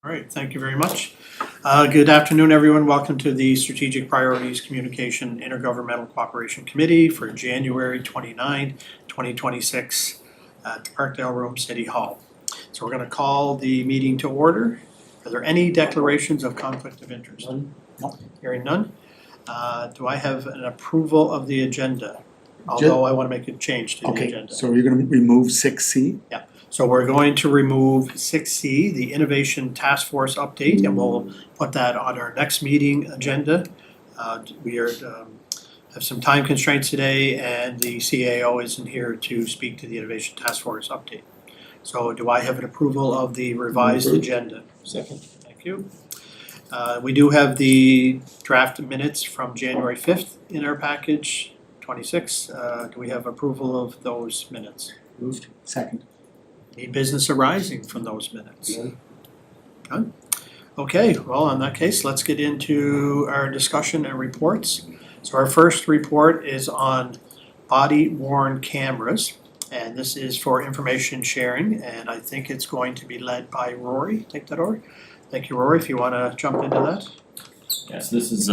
Right, thank you very much. Good afternoon, everyone. Welcome to the Strategic Priorities Communication Intergovernmental Cooperation Committee for January 29, 2026 at the Parkdale Room, City Hall. So we're going to call the meeting to order. Are there any declarations of conflict of interest? None. No. Hearing none. Do I have an approval of the agenda? Although I want to make a change to the agenda. Okay, so you're gonna remove 6C? So we're going to remove 6C, the Innovation Task Force update, and we'll put that on our next meeting agenda. We have some time constraints today, and the CAO isn't here to speak to the Innovation Task Force update. So do I have an approval of the revised agenda? Second. Thank you. We do have the draft minutes from January 5th in our package, 26. Do we have approval of those minutes? Moved. Second. Any business arising from those minutes? None. Okay, well, in that case, let's get into our discussion and reports. So our first report is on body-worn cameras, and this is for information sharing, and I think it's going to be led by Rory. Take that over. Thank you, Rory, if you want to jump into that. Yes, this is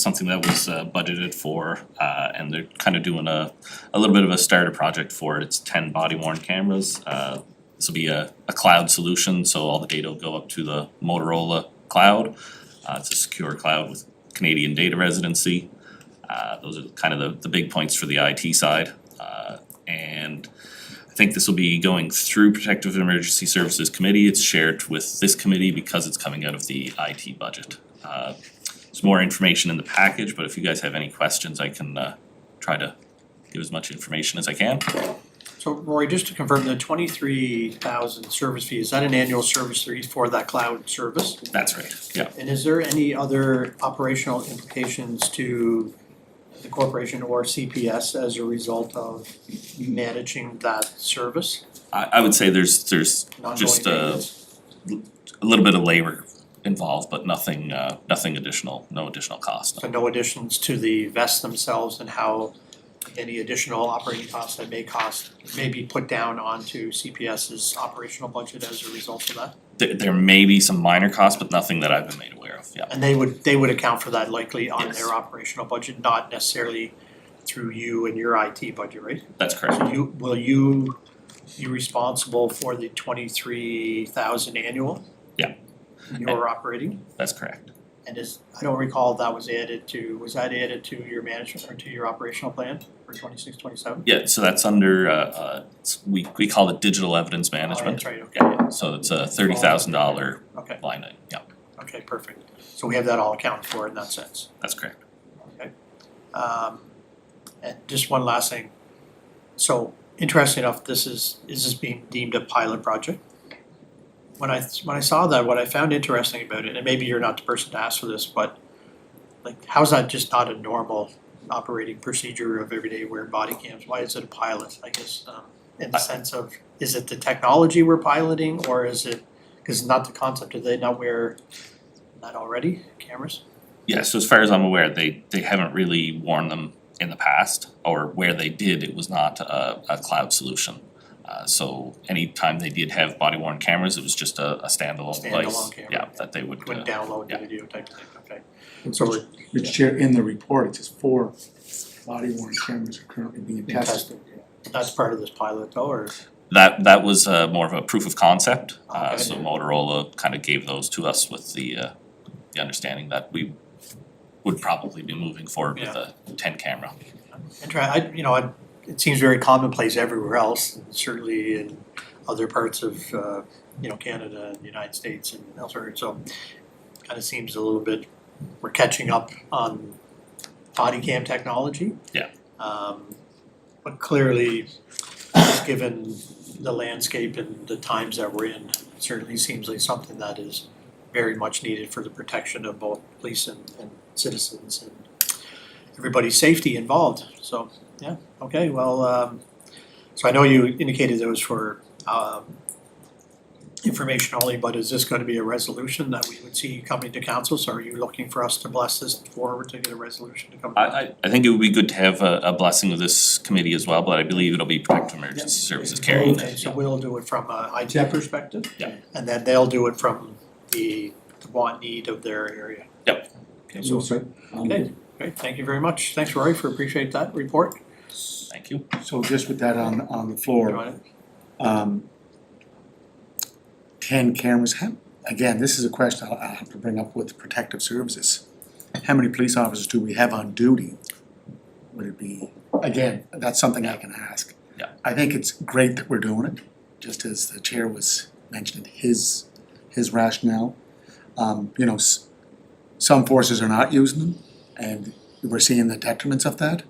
something that was budgeted for, and they're kind of doing a little bit of a starter project for it. It's 10 body-worn cameras. This will be a cloud solution, so all the data will go up to the Motorola cloud. It's a secure cloud with Canadian data residency. Those are kind of the big points for the IT side. And I think this will be going through Protective Emergency Services Committee. It's shared with this committee because it's coming out of the IT budget. There's more information in the package, but if you guys have any questions, I can try to give as much information as I can. So Rory, just to confirm, the 23,000 service fee, is that an annual service fee for that cloud service? That's right, yeah. And is there any other operational implications to the corporation or CPS as a result of managing that service? I would say there's just a little bit of labor involved, but nothing additional, no additional cost. So no additions to the vests themselves, and how any additional operating costs that may be put down onto CPS's operational budget as a result of that? There may be some minor costs, but nothing that I've been made aware of, yeah. And they would account for that likely on Yes. their operational budget, not necessarily through you and your IT budget, right? That's correct. So will you be responsible for the 23,000 annual? Yeah. You're operating? That's correct. And I don't recall if that was added to your management or to your operational plan for 26, 27? Yeah, so that's under, we call it digital evidence Oh, management. that's right, okay. Yeah, so it's a $30,000 Okay, line item, yeah, okay, perfect. So we have that all accounted for in that sense. that's correct. And just one last thing. So interesting enough, is this being deemed a pilot project? When I saw that, what I found interesting about it, and maybe you're not the person to ask for this, but like, how's that just not a normal operating procedure of everyday wearing body cams? Why is it a pilot? I guess in the sense of, is it the technology we're piloting, or is it, because not the concept, do they not wear that already, cameras? Yeah, so as far as I'm aware, they haven't really worn them in the past, or where they did, it was not a cloud solution. So anytime they did have body worn cameras, it was just a standalone device. Standalone camera. Yeah, that they would. Would download the yeah. video type of thing, okay. So which chair in the report, it says 4 body worn cameras are currently being tested. That's part of this pilot though, or? That was more of a proof of concept. Okay. So Motorola kind of gave those to us with the understanding that we would probably be moving forward with a 10 camera. It seems very commonplace everywhere else, and certainly in other parts of, Canada and the United States and elsewhere, so kind of seems a little bit, we're catching up on body cam technology. Yeah. But clearly, just given the landscape and the times that we're in, it certainly seems like something that is very much needed for the protection of both police and citizens and everybody's safety involved, so. Yeah, okay, well, so I know you indicated it was for information only, but is this gonna be a resolution that we would see coming to council? So are you looking for us to bless this forward to get a resolution to come? I think it would be good to have a blessing of this committee as well, but I believe it'll be Protective Emergency Services carrying Okay, it. so we'll do it from a IT perspective? Yeah. And then they'll do it from the want need of their area. Yep. Okay, so, okay, great, thank you very much. Thanks, Rory, appreciate that report. Thank you. So just with that on the You floor, want 10 cameras, again, this is a question I'll have to bring up with protective services. How many police officers do we have on duty? Would it be, again, that's something I can ask. Yeah. I think it's great that we're doing it, just as the chair was mentioning his rationale. You know, some forces are not using them, and we're seeing the detriments of that.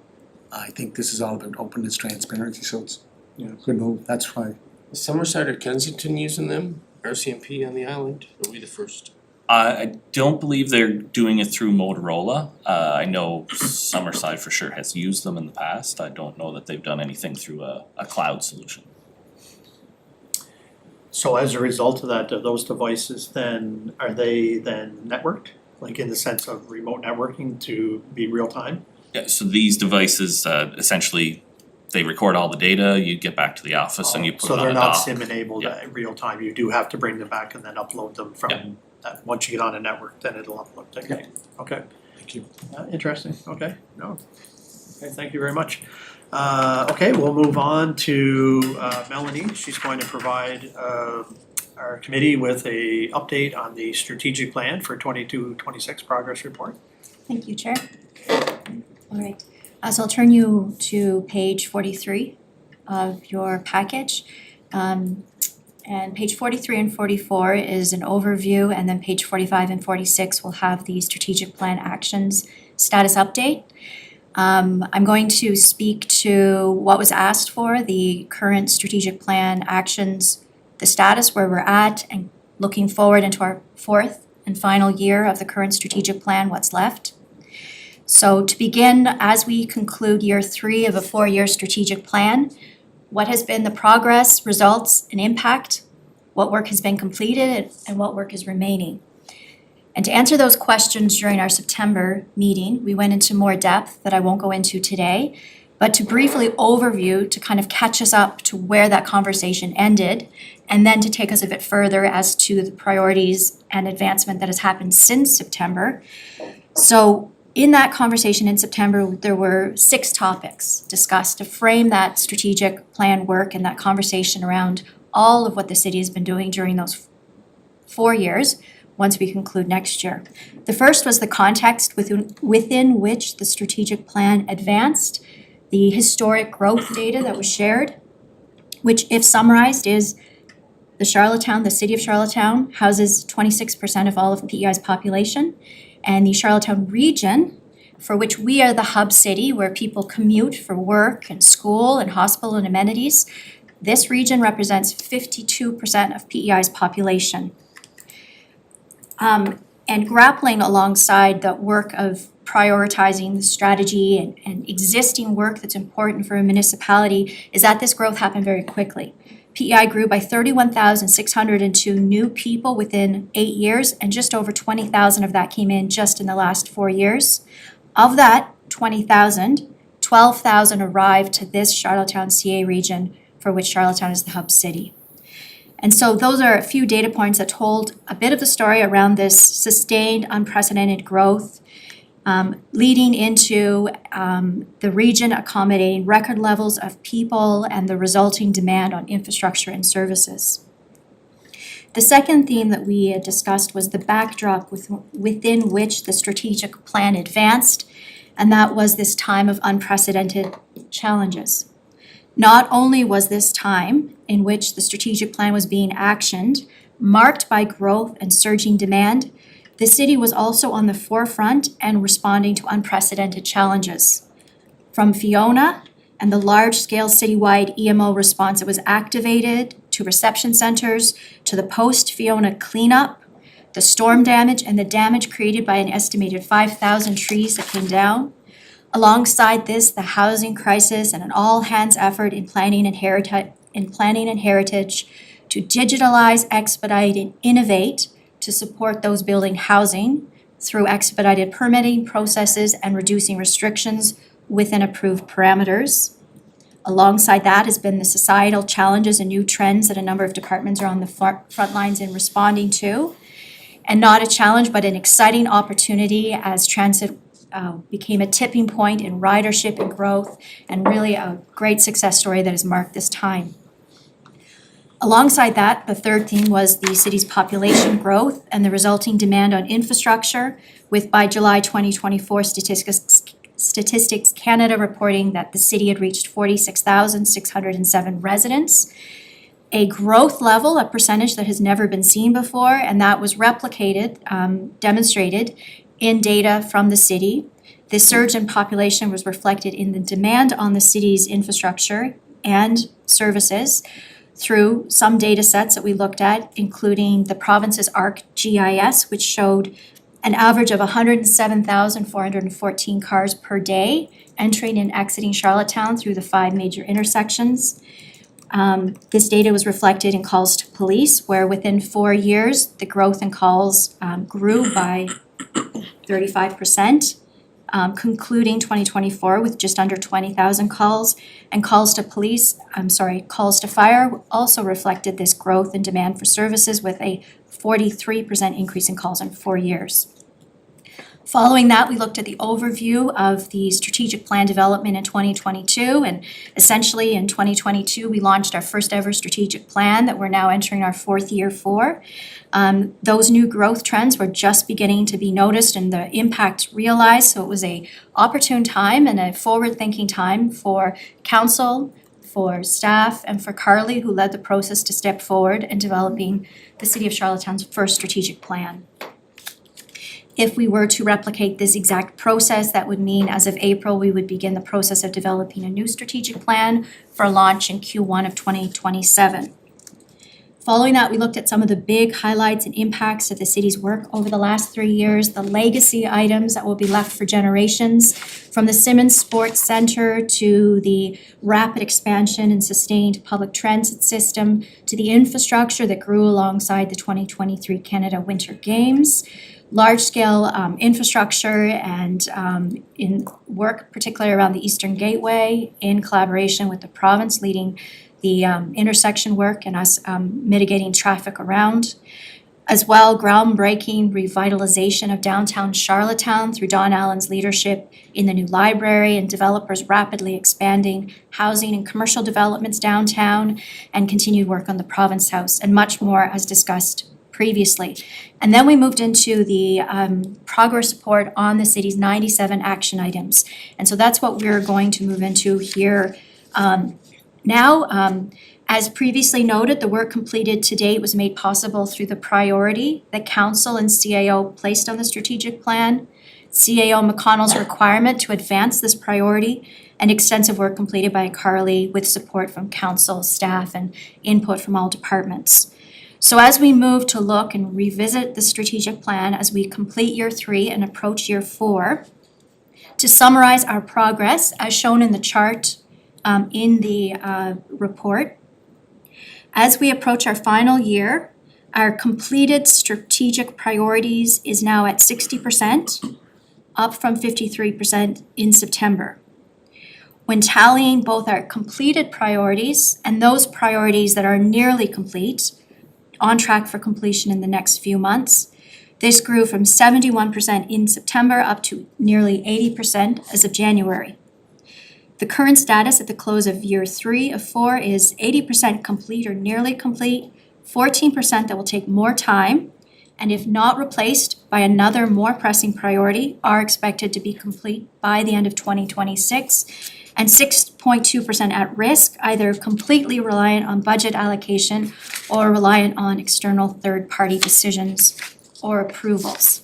I think this is all about openness, transparency, so it's, you know, good move, that's why. Is Summerside or Kensington using them? RCMP on the island? Are we the first? I don't believe they're doing it through Motorola. I know Summerside for sure has used them in the past. I don't know that they've done anything through a cloud solution. So as a result of that, those devices then, are they then networked? Like in the sense of remote networking to be real time? Yeah, so these devices, essentially, they record all the data, you get back to the office and you put it on a So they're not dock. SIM enabled Yeah. in real time, you do have to bring them back and then upload them Yeah. from that, once you get on a network, then it'll upload, okay, okay. Thank you. Interesting, okay, no, okay, thank you very much. Okay, we'll move on to Melanie, she's going to provide our committee with a update on the strategic plan for 22-26 progress report. Thank you, Chair. All right, so I'll turn you to page 43 of your package. And page 43 and 44 is an overview, and then page 45 and 46 will have the strategic plan actions status update. I'm going to speak to what was asked for, the current strategic plan actions, the status where we're at, and looking forward into our fourth and final year of the current strategic plan, what's left. So to begin, as we conclude year 3 of a 4-year strategic plan, what has been the progress, results, and impact, what work has been completed, and what work is remaining. And to answer those questions during our September meeting, we went into more depth that I won't go into today, but to briefly overview, to kind of catch us up to where that conversation ended, and then to take us a bit further as to the priorities and advancement that has happened since September. So in that conversation in September, there were 6 topics discussed to frame that strategic plan work and that conversation around all of what the city has been doing during those 4 years, once we conclude next year. The first was the context within which the strategic plan advanced, the historic growth data that was shared, which, if summarized, is the city of Charlottetown houses 26% of all of PEI's population, and the Charlottetown region, for which we are the hub city where people commute for work and school and hospital and amenities, this region represents 52% of PEI's population. And grappling alongside the work of prioritizing the strategy and existing work that's important for a municipality is that this growth happened very quickly. PEI grew by 31,602 new people within 8 years, and just over 20,000 of that came in just in the last 4 years. Of that 20,000, 12,000 arrived to this Charlottetown CA region, for which Charlottetown is the hub city. And so those are a few data points that told a bit of the story around this sustained, unprecedented growth, leading into the region accommodating record levels of people and the resulting demand on infrastructure and services. The second theme that we had discussed was the backdrop within which the strategic plan advanced, and that was this time of unprecedented challenges. Not only was this time in which the strategic plan was being actioned marked by growth and surging demand, the city was also on the forefront and responding to unprecedented challenges. From Fiona and the large-scale citywide EMO response that was activated, to reception centers, to the post-Fiona cleanup, the storm damage and the damage created by an estimated 5,000 trees that came down. Alongside this, the housing crisis and an all-hands effort in planning and heritage to digitalize, expedite, and innovate to support those building housing through expedited permitting processes and reducing restrictions within approved parameters. Alongside that has been the societal challenges and new trends that a number of departments are on the front lines in responding to. and not a challenge, but an exciting opportunity as transit became a tipping point in ridership and growth, and really a great success story that has marked this time. Alongside that, the third theme was the city's population growth and the resulting demand on infrastructure, with by July 2024 Statistics Canada reporting that the city had reached 46,607 residents, a growth level, a percentage that has never been seen before, and that was replicated, demonstrated in data from the city. This surge in population was reflected in the demand on the city's infrastructure and services through some data sets that we looked at, including the province's ArcGIS, which showed an average of 107,414 cars per day entering and exiting Charlottetown through the 5 major intersections. This data was reflected in calls to police, where within 4 years, the growth in calls grew by 35%, concluding 2024 with just under 20,000 calls. And calls to fire also reflected this growth in demand for services, with a 43% increase in calls in 4 years. Following that, we looked at the overview of the strategic plan development in 2022, and essentially in 2022, we launched our first ever strategic plan that we're now entering our 4th year for. Those new growth trends were just beginning to be noticed and the impact realized, so it was a opportune time and a forward-thinking time for council, for staff, and for Carly, who led the process to step forward in developing the City of Charlottetown's first strategic plan. If we were to replicate this exact process, that would mean as of April, we would begin the process of developing a new strategic plan for launch in Q1 of 2027. Following that, we looked at some of the big highlights and impacts of the city's work over the last 3 years, the legacy items that will be left for generations, from the Simmons Sports Centre to the rapid expansion and sustained public transit system to the infrastructure that grew alongside the 2023 Canada Winter Games. Large-scale infrastructure and in work, particularly around the Eastern Gateway, in collaboration with the province, leading the intersection work and us mitigating traffic around. As well, groundbreaking revitalization of downtown Charlottetown through Don Allen's leadership in the new library, and developers rapidly expanding housing and commercial developments downtown, and continued work on the Province House, and much more as discussed previously. And then we moved into the progress report on the city's 97 action items. And so that's what we're going to move into here now. As previously noted, the work completed to date was made possible through the priority that Council and CAO placed on the strategic plan, CAO McConnell's requirement to advance this priority, and extensive work completed by Carly with support from Council, staff, and input from all departments. So as we move to look and revisit the strategic plan as we complete year 3 and approach year 4, to summarize our progress as shown in the chart in the report, as we approach our final year, our completed strategic priorities is now at 60%, up from 53% in September. When tallying both our completed priorities and those priorities that are nearly complete, on track for completion in the next few months, this grew from 71% in September up to nearly 80% as of January. The current status at the close of year 3 of 4 is 80% complete or nearly complete, 14% that will take more time, and if not replaced by another more pressing priority, are expected to be complete by the end of 2026, and 6.2% at risk, either completely reliant on budget allocation or reliant on external third-party decisions or approvals.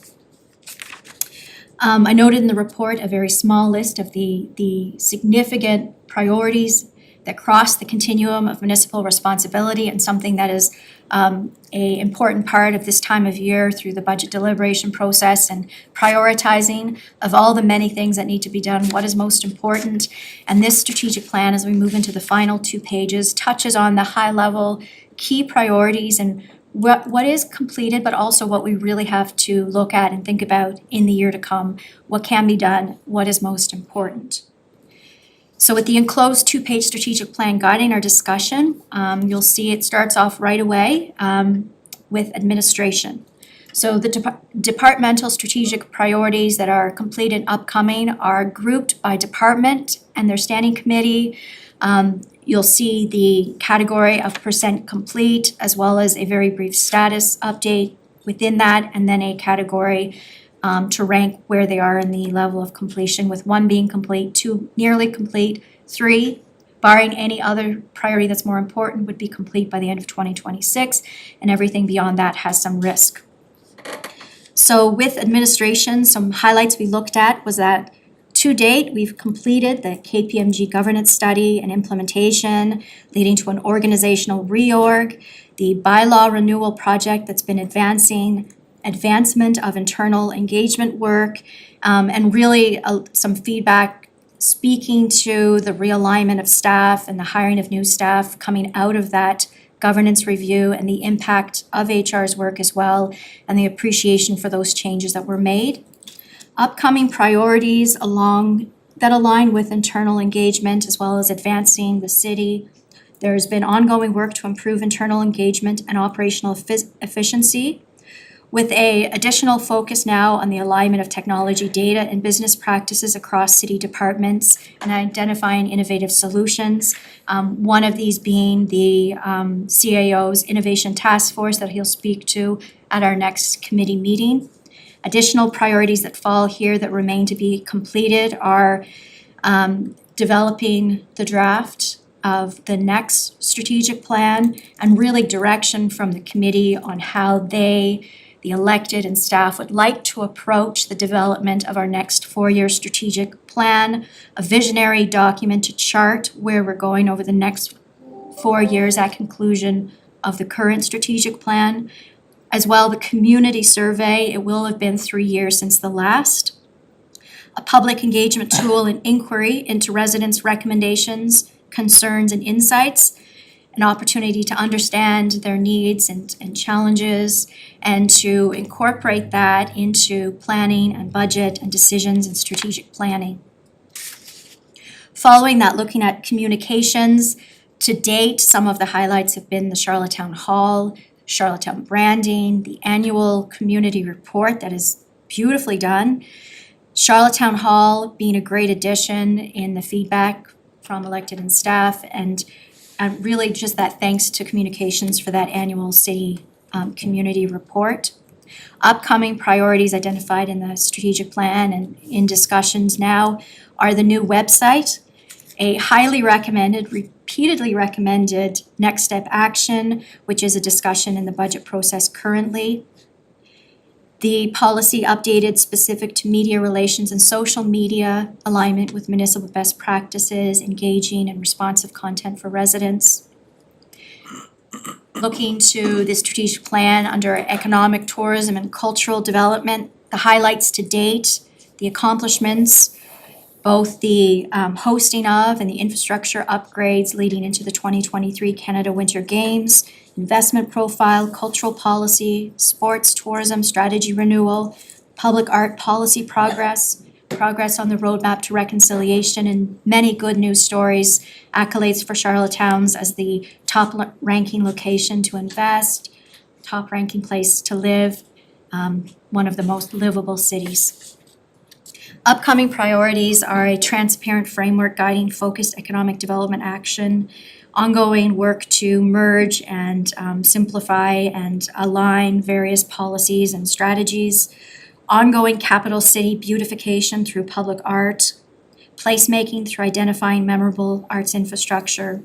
I noted in the report a very small list of the significant priorities that cross the continuum of municipal responsibility, and something that is an important part of this time of year through the budget deliberation process and prioritizing of all the many things that need to be done, what is most important. And this strategic plan, as we move into the final 2 pages, touches on the high-level key priorities and what is completed, but also what we really have to look at and think about in the year to come, what can be done, what is most important. So with the enclosed 2-page strategic plan guiding our discussion, you'll see it starts off right away with administration. So the departmental strategic priorities that are complete and upcoming are grouped by department and their standing committee. You'll see the category of percent complete, as well as a very brief status update within that, and then a category to rank where they are in the level of completion, with 1 being complete, 2 nearly complete, 3, barring any other priority that's more important, would be complete by the end of 2026, and everything beyond that has some risk. So with administration, some highlights we looked at was that to date, we've completed the KPMG governance study and implementation, leading to an organizational reorg, the bylaw renewal project that's been advancement of internal engagement work, and really some feedback speaking to the realignment of staff and the hiring of new staff coming out of that governance review and the impact of HR's work as well, and the appreciation for those changes that were made. Upcoming priorities that align with internal engagement as well as advancing the city. There's been ongoing work to improve internal engagement and operational efficiency, with a additional focus now on the alignment of technology data and business practices across city departments and identifying innovative solutions. One of these being the CAO's Innovation Task Force that he'll speak to at our next committee meeting. Additional priorities that fall here that remain to be completed are developing the draft of the next strategic plan and really direction from the committee on how they, the elected and staff, would like to approach the development of our next 4-year strategic plan, a visionary document to chart where we're going over the next 4 years at conclusion of the current strategic plan. As well, the community survey, it will have been 3 years since the last. A public engagement tool and inquiry into residents' recommendations, concerns, and insights. An opportunity to understand their needs and challenges, and to incorporate that into planning and budget and decisions and strategic planning. Following that, looking at communications, to date, some of the highlights have been the Charlottetown Hall, Charlottetown branding, the annual community report that is beautifully done. Charlottetown Hall being a great addition in the feedback from elected and staff, and really just that thanks to communications for that annual city community report. Upcoming priorities identified in the strategic plan and in discussions now are the new website, a highly recommended, repeatedly recommended next step action, which is a discussion in the budget process currently. The policy updated specific to media relations and social media, alignment with municipal best practices, engaging and responsive content for residents. Looking to the strategic plan under economic, tourism, and cultural development, the highlights to date, the accomplishments, both the hosting of and the infrastructure upgrades leading into the 2023 Canada Winter Games, investment profile, cultural policy, sports, tourism, strategy renewal, public art policy progress on the roadmap to reconciliation, and many good news stories, accolades for Charlottetown's as the top ranking location to invest, top ranking place to live, one of the most livable cities. Upcoming priorities are a transparent framework guiding focused economic development action, ongoing work to merge and simplify and align various policies and strategies, ongoing capital city beautification through public art, placemaking through identifying memorable arts infrastructure,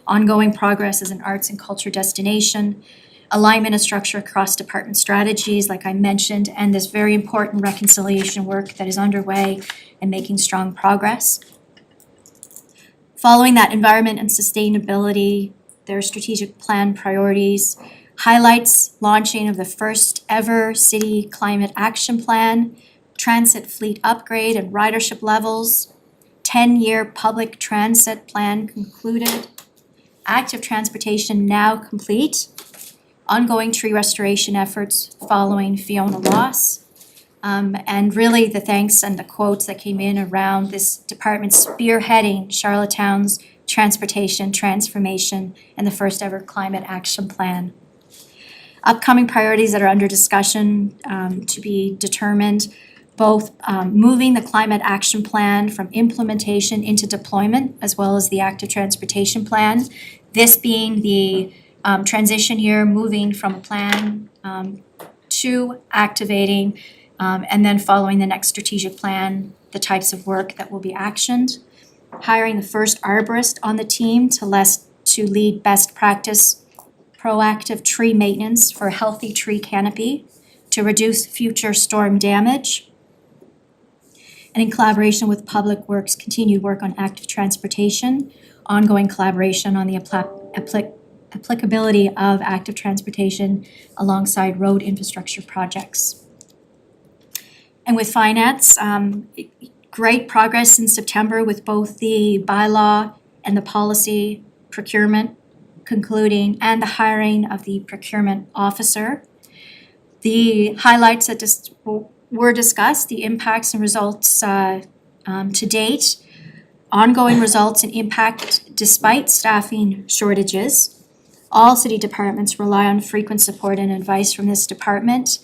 ongoing progress as an arts and culture destination, alignment of structure across department strategies, like I mentioned, and this very important reconciliation work that is underway and making strong progress. Following that, environment and sustainability, their strategic plan priorities, highlights launching of the first ever city climate action plan, transit fleet upgrade and ridership levels, 10-year public transit plan concluded, active transportation now complete, ongoing tree restoration efforts following Fiona loss, and really the thanks and the quotes that came in around this department spearheading Charlottetown's transportation transformation and the first ever climate action plan. Upcoming priorities that are under discussion to be determined, both moving the climate action plan from implementation into deployment, as well as the active transportation plan. This being the transition year, moving from a plan to activating, and then following the next strategic plan, the types of work that will be actioned. Hiring the first arborist on the team to lead best practice proactive tree maintenance for a healthy tree canopy to reduce future storm damage. And in collaboration with Public Works, continued work on active transportation, ongoing collaboration on the applicability of active transportation alongside road infrastructure projects. And with finance, great progress in September with both the bylaw and the policy procurement concluding, and the hiring of the procurement officer. The highlights that were discussed, the impacts and results to date, ongoing results and impact despite staffing shortages. All city departments rely on frequent support and advice from this department.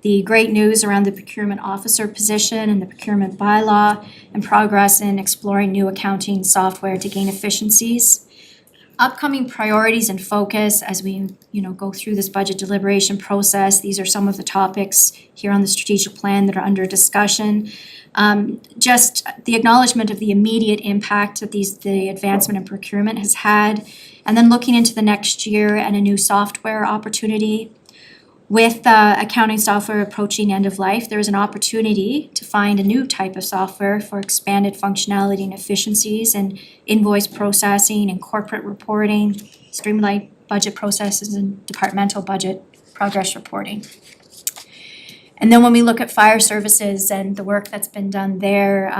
The great news around the procurement officer position and the procurement bylaw, and progress in exploring new accounting software to gain efficiencies. Upcoming priorities and focus as we go through this budget deliberation process. These are some of the topics here on the strategic plan that are under discussion. Just the acknowledgement of the immediate impact that the advancement in procurement has had, and then looking into the next year and a new software opportunity. With accounting software approaching end of life, there is an opportunity to find a new type of software for expanded functionality and efficiencies and invoice processing and corporate reporting, streamlined budget processes and departmental budget progress reporting. And then when we look at fire services and the work that's been done there.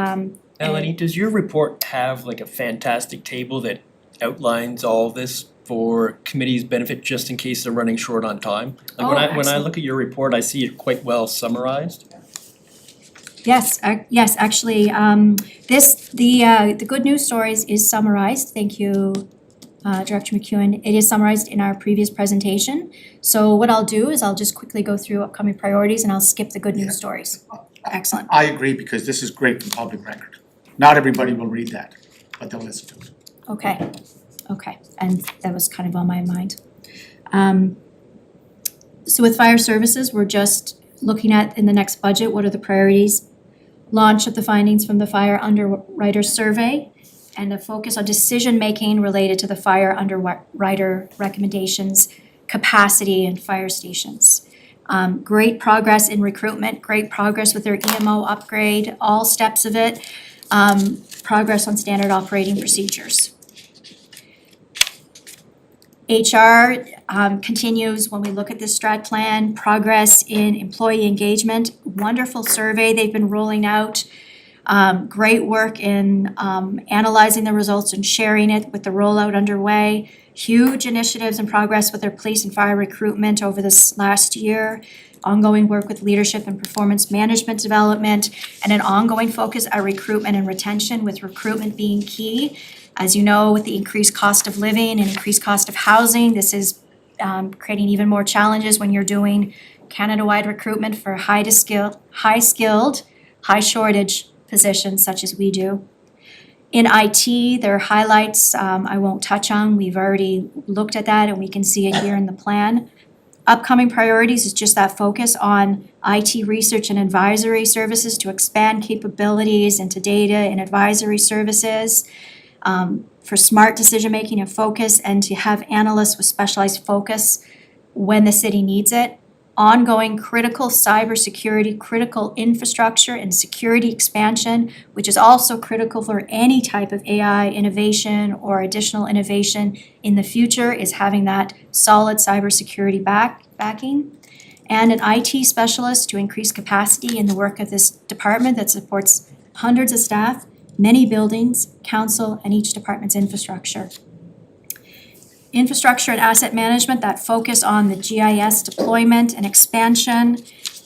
Melanie, does your report have like a fantastic table that outlines all of this for committee's benefit, just in case they're running short on time? Like when I Excellent. look at your report, I see it quite well summarized. Yes, actually, the good news stories is summarized. Thank you, Director McEwen. It is summarized in our previous presentation. So what I'll do is I'll just quickly go through upcoming priorities and I'll skip the good news stories. Excellent. I agree, because this is great for public record. Not everybody will read that, but they'll listen to it. Okay, and that was kind of on my mind. So with fire services, we're just looking at in the next budget, what are the priorities? Launch of the findings from the fire underwriter survey and a focus on decision-making related to the fire underwriter recommendations, capacity and fire stations. Great progress in recruitment, great progress with their EMO upgrade, all steps of it. Progress on standard operating procedures. HR continues when we look at this strat plan, progress in employee engagement, wonderful survey they've been rolling out. Great work in analyzing the results and sharing it with the rollout underway. Huge initiatives and progress with their police and fire recruitment over this last year. Ongoing work with leadership and performance management development, and an ongoing focus on recruitment and retention, with recruitment being key. As you know, with the increased cost of living and increased cost of housing, this is creating even more challenges when you're doing Canada-wide recruitment for high-skilled, high-shortage positions such as we do. In IT, there are highlights I won't touch on. We've already looked at that and we can see it here in the plan. Upcoming priorities is just that focus on IT research and advisory services to expand capabilities into data and advisory services. For smart decision-making and focus, and to have analysts with specialized focus when the city needs it. Ongoing critical cybersecurity, critical infrastructure and security expansion, which is also critical for any type of AI innovation or additional innovation in the future, is having that solid cybersecurity backing. And an IT specialist to increase capacity in the work of this department that supports hundreds of staff, many buildings, council, and each department's infrastructure. Infrastructure and asset management, that focus on the GIS deployment and expansion,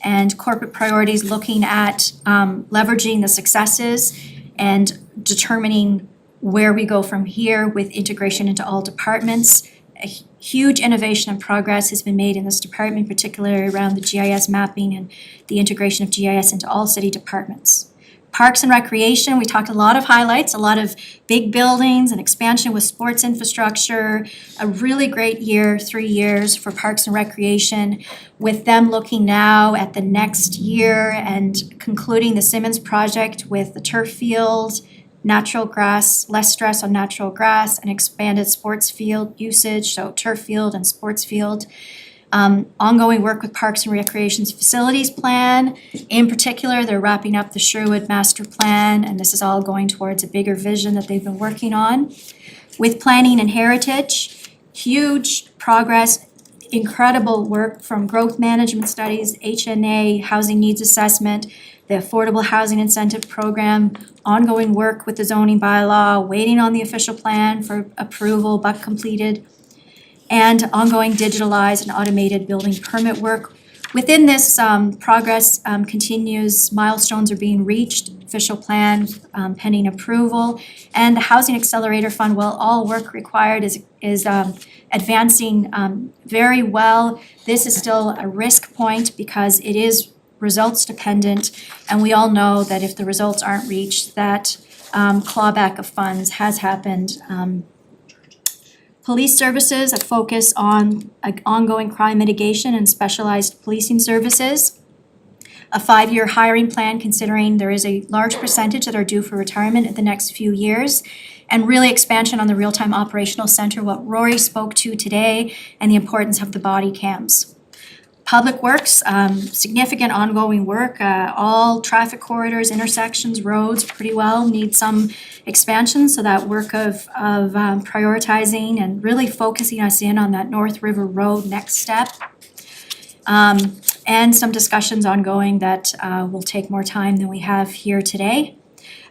and corporate priorities looking at leveraging the successes and determining where we go from here with integration into all departments, huge innovation and progress has been made in this department, particularly around the GIS mapping and the integration of GIS into all city departments. Parks and Recreation, we talked a lot of highlights, a lot of big buildings and expansion with sports infrastructure. A really great year, 3 years for Parks and Recreation, with them looking now at the next year and concluding the Simmons project with the turf field, natural grass, less stress on natural grass, and expanded sports field usage, so turf field and sports field. Ongoing work with Parks and Recreation's facilities plan. In particular, they're wrapping up the Sherwood Master Plan, and this is all going towards a bigger vision that they've been working on. With Planning and Heritage, huge progress, incredible work from growth management studies, HNA, housing needs assessment, the Affordable Housing Incentive Program, ongoing work with the zoning bylaw, waiting on the official plan for approval but completed, and ongoing digitalized and automated building permit work. Within this, progress continues, milestones are being reached, official plan pending approval, and the Housing Accelerator Fund, while all work required is advancing very well. This is still a risk point because it is results dependent, and we all know that if the results aren't reached, that clawback of funds has happened. Police services, a focus on ongoing crime mitigation and specialized policing services. A 5-year hiring plan considering there is a large percentage that are due for retirement in the next few years. And really expansion on the real-time operational center, what Rory spoke to today, and the importance of the body cams. Public Works, significant ongoing work, all traffic corridors, intersections, roads pretty well need some expansion, so that work of prioritizing and really focusing us in on that North River Road next step. And some discussions ongoing that will take more time than we have here today,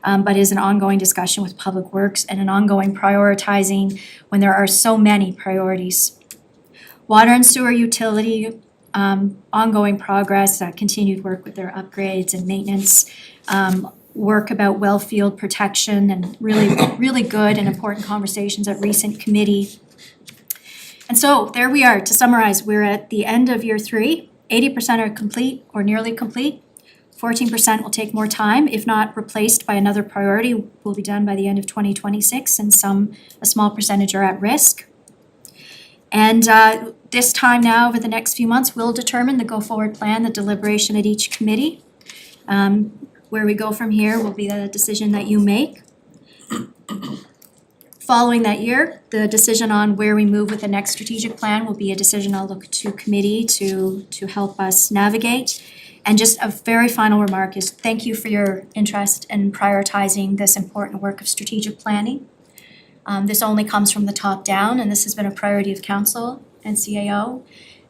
but is an ongoing discussion with Public Works and an ongoing prioritizing when there are so many priorities. Water and sewer utility, ongoing progress, continued work with their upgrades and maintenance, work about well field protection, and really good and important conversations at recent committee. And so there we are. To summarize, we're at the end of year 3. 80% are complete or nearly complete. 14% will take more time, if not replaced by another priority, will be done by the end of 2026, and a small percentage are at risk. And this time now, over the next few months, we'll determine the go-forward plan, the deliberation at each committee. Where we go from here will be the decision that you make. Following that year, the decision on where we move with the next strategic plan will be a decision I'll look to committee to help us navigate. And just a very final remark is thank you for your interest in prioritizing this important work of strategic planning. This only comes from the top down, and this has been a priority of council and CAO.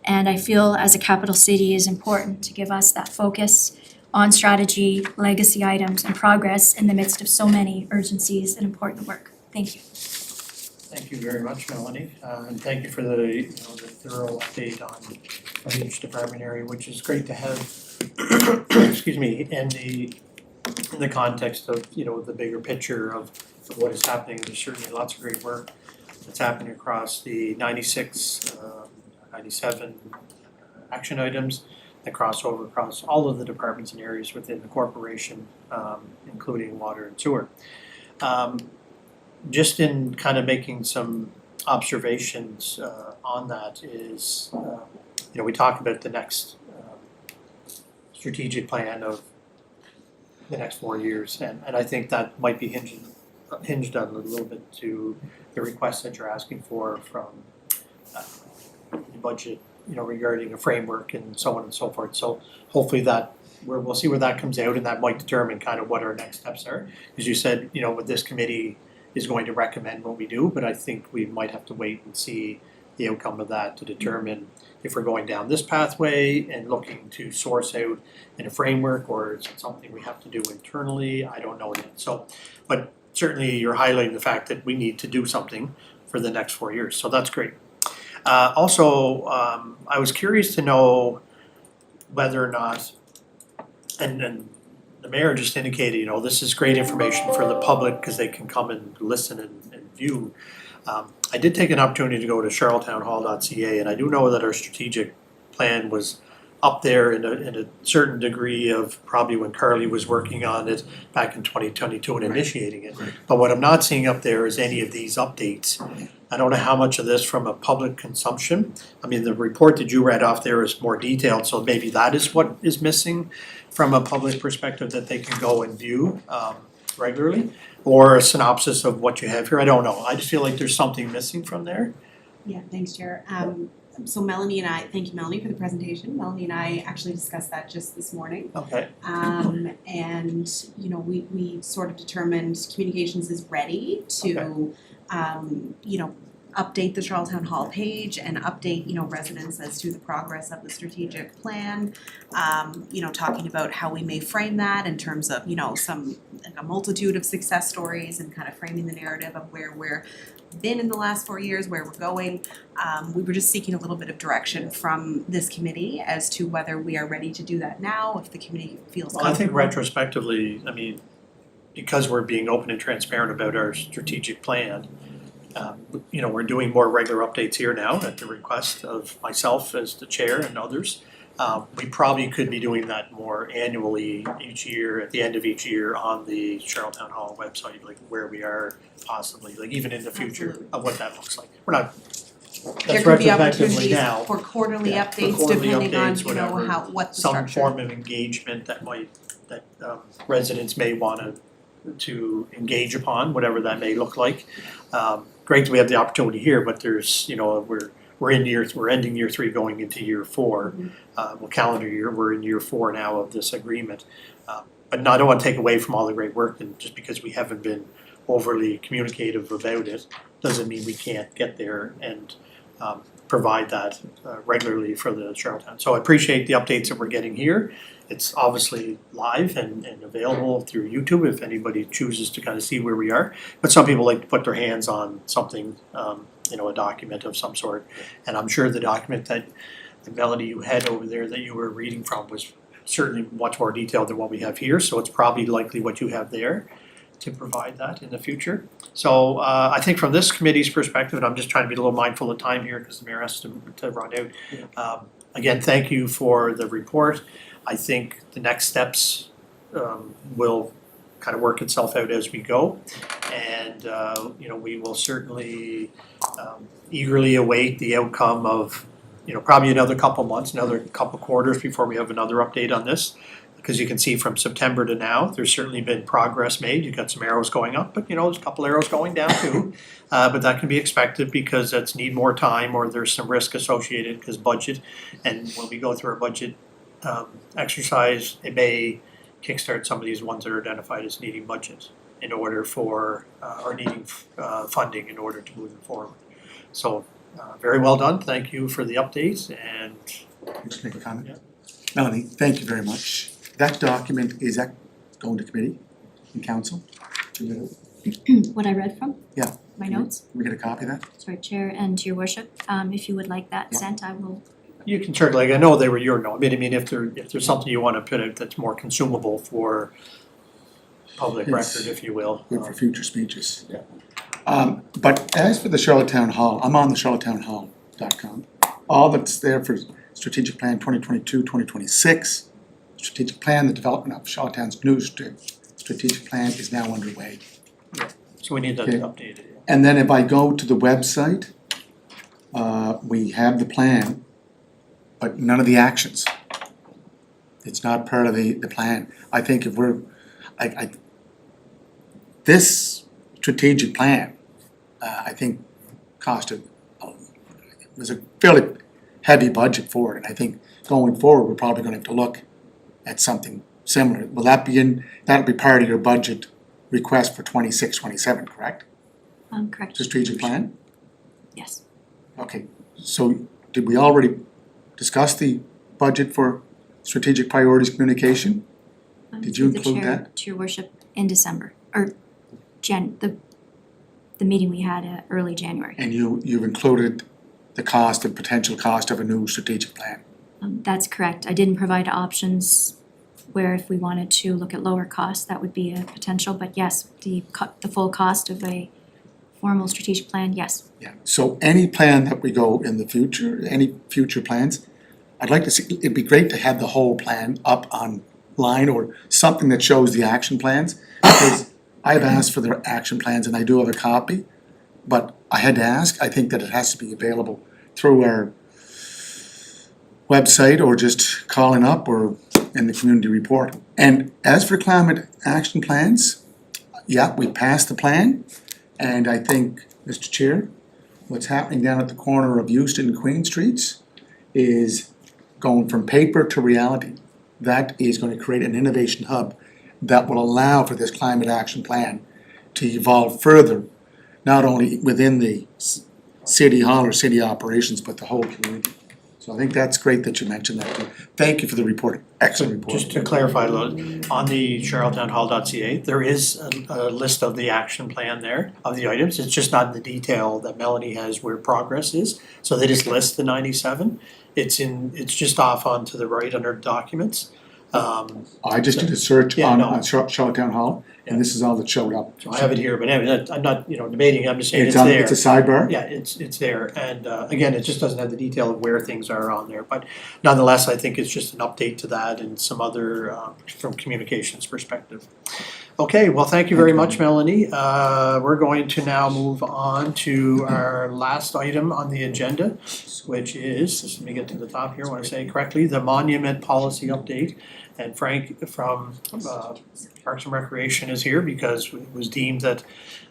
And I feel as a capital city it is important to give us that focus on strategy, legacy items, and progress in the midst of so many urgencies and important work. Thank you. Thank you very much, Melanie, and thank you for the thorough update on each department area, which is great to have. Excuse me, in the context of the bigger picture of what is happening. There's certainly lots of great work that's happening across the 96, 97 action items that cross over across all of the departments and areas within the corporation, including water and sewer. Just in kind of making some observations on that is, we talk about the next strategic plan of the next 4 years, and I think that might be hinged on a little bit to the requests that you're asking for from the budget, regarding a framework and so on and so forth. So hopefully we'll see where that comes out, and that might determine kind of what our next steps are. As you said, with this committee is going to recommend what we do, but I think we might have to wait and see the outcome of that to determine if we're going down this pathway and looking to source out in a framework, or is it something we have to do internally? I don't know yet. So, but certainly you're highlighting the fact that we need to do something for the next 4 years. So that's great. Also, I was curious to know whether or not, and the mayor just indicated, this is great information for the public because they can come and listen and view. I did take an opportunity to go to charlottetownhall.ca, and I do know that our strategic plan was up there in a certain degree of probably when Carly was working on it back in 2022 and initiating it. Right. But what I'm not seeing up there is any of these updates. I don't know how much of this from a public consumption. I mean, the report that you read off there is more detailed, so maybe that is what is missing from a public perspective that they can go and view regularly, or a synopsis of what you have here. I don't know. I just feel like there's something missing from there. Yeah, thanks, Chair. So Melanie and I, thank you, Melanie, for the presentation. Melanie and I actually discussed that just this morning. Okay. And, you know, we sort of determined communications is ready to, you know, update the Charlottetown Hall page and update, you know, residents as to the progress of the strategic plan. You know, talking about how we may frame that in terms of, you know, like a multitude of success stories and kind of framing the narrative of where we're been in the last 4 years, where we're going. We were just seeking a little bit of direction from this committee as to whether we are ready to do that now, if the committee feels Well, I think comfortable. retrospectively, I mean, because we're being open and transparent about our strategic plan, you know, we're doing more regular updates here now at the request of myself as the chair and others. We probably could be doing that more annually each year, at the end of each year on the Charlottetown Hall website, like where we are possibly, like even in the future Absolutely. of what that looks like. We're not, There that's could be retrospectively opportunities now, for quarterly Yeah, for updates quarterly depending on, updates, you know, whatever. what the some structure. form of engagement that residents may want to engage upon, whatever that may look like. Great that we have the opportunity here, but there's, you know, we're ending year 3 going into year 4. Well, calendar year, we're in year 4 now of this agreement. But no, I don't want to take away from all the great work, and just because we haven't been overly communicative about it, doesn't mean we can't get there and provide that regularly for the Charlottetown. So I appreciate the updates that we're getting here. It's obviously live and available through YouTube if anybody chooses to kind of see where we are. But some people like to put their hands on something, you know, a document of some sort. And I'm sure the document that Melody you had over there that you were reading from was certainly much more detailed than what we have here. So it's probably likely what you have there to provide that in the future. So I think from this committee's perspective, and I'm just trying to be a little mindful of time here because the mayor has to run out. Again, thank you for the report. I think the next steps will kind of work itself out as we go. And, you know, we will certainly eagerly await the outcome of, you know, probably another couple months, another couple quarters before we have another update on this. Because you can see from September to now, there's certainly been progress made. You've got some arrows going up, but you know, there's a couple arrows going down too. But that can be expected because that's need more time or there's some risk associated because budget. And when we go through our budget exercise, it may kickstart some of these ones that are identified as needing budget in order for, or needing funding in order to move them forward. So very well done. Thank you for the updates and. Just make a comment. Yeah. Melanie, thank you very much. That document, is that going to committee and council? What I read from? Yeah. My notes? We get a copy of that? Sorry, Chair and to your worship, if you would like that Yeah. sent, I will. You can certainly, I know they were your note, I mean, if there's something you wanna put out that's more consumable for public It's record, if you will. Good for future speeches. Yeah. But as for the Charlottetown Hall, I'm on the charlottetownhall.com. All that's there for strategic plan 2022-2026, strategic plan, the development of Charlottetown's new strategic plan is now underway. So we need that Okay. updated. And then if I go to the website, we have the plan, but none of the actions. It's not part of the plan. I think if we're, this strategic plan, I think was a fairly heavy budget for it. And I think going forward, we're probably gonna have to look at something similar. Will that be that'll be part of your budget request for 26-27, correct? Correct, Strategic plan? yes. Okay, so did we already discuss the budget for strategic priorities communication? Did you Through the include chair, that? to your worship, in December, or the meeting we had early January. And you've included the cost and potential cost of a new strategic plan? That's correct. I didn't provide options where if we wanted to look at lower costs, that would be a potential, but yes, the full cost of a formal strategic plan, yes. Yeah, so any plan that we go in the future, any future plans, I'd like to see, it'd be great to have the whole plan up online or something that shows the action plans. Because I've asked for their action plans and I do have a copy, but I had to ask, I think that it has to be available through our website or just calling up or in the community report. And as for climate action plans, yeah, we passed the plan. And I think, Mr. Chair, what's happening down at the corner of Euston and Queen Streets is going from paper to reality. That is going to create an innovation hub that will allow for this climate action plan to evolve further, not only within the city hall or city operations, but the whole community. So I think that's great that you mentioned that. Thank you for the report, excellent report. Just to clarify a little, on the charlottetownhall.ca, there is a list of the action plan there, of the items. It's just not in the detail that Melanie has where progress is. So they just list the 97. It's just off on to the right under documents. I just did a search Yeah, on no. Charlottetown Hall, and this is all that showed up. So I have it here, but anyway, I'm not, debating, I'm just saying it's on, there. it's a sidebar? Yeah, it's there, and again, it just doesn't have the detail of where things are on there, but nonetheless, I think it's just an update to that and some other, from communications perspective. Okay, well, thank you very much, Melanie. We're going to now move on to our last item on the agenda, which is, just let me get to the top here, I want to say it correctly, the monument policy update. And Frank from Parks and Recreation is here because it was deemed that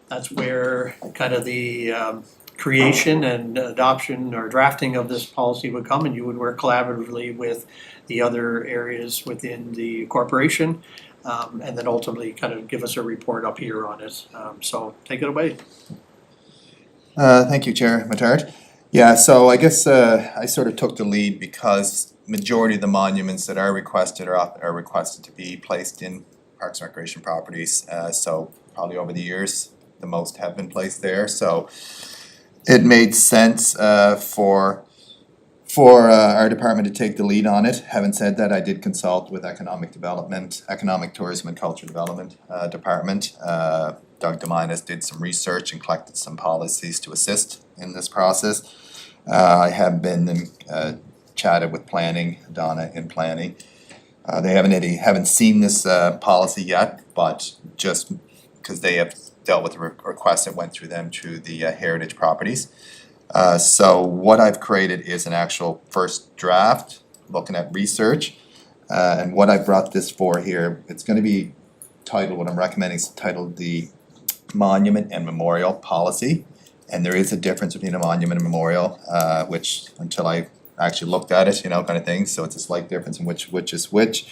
that's where kind of the creation and adoption or drafting of this policy would come, and you would work collaboratively with the other areas within the corporation, and then ultimately kind of give us a report up here on it. So take it away. Thank you, Chair Matard. Yeah, so I guess I sort of took the lead because majority of the monuments that are requested are requested to be placed in Parks and Recreation properties. So probably over the years, the most have been placed there. So it made sense for our department to take the lead on it. Having said that, I did consult with Economic Tourism and Culture Development Department. Doug DeMinas did some research and collected some policies to assist in this process. I have been chatted with planning, Donna in planning. They haven't seen this policy yet, but just because they have dealt with the request that went through them through the heritage properties. So what I've created is an actual first draft, looking at research. And what I brought this for here, it's gonna be titled, what I'm recommending is titled the Monument and Memorial Policy. And there is a difference between a monument and memorial, which until I actually looked at it, kind of thing. So it's a slight difference in which is which.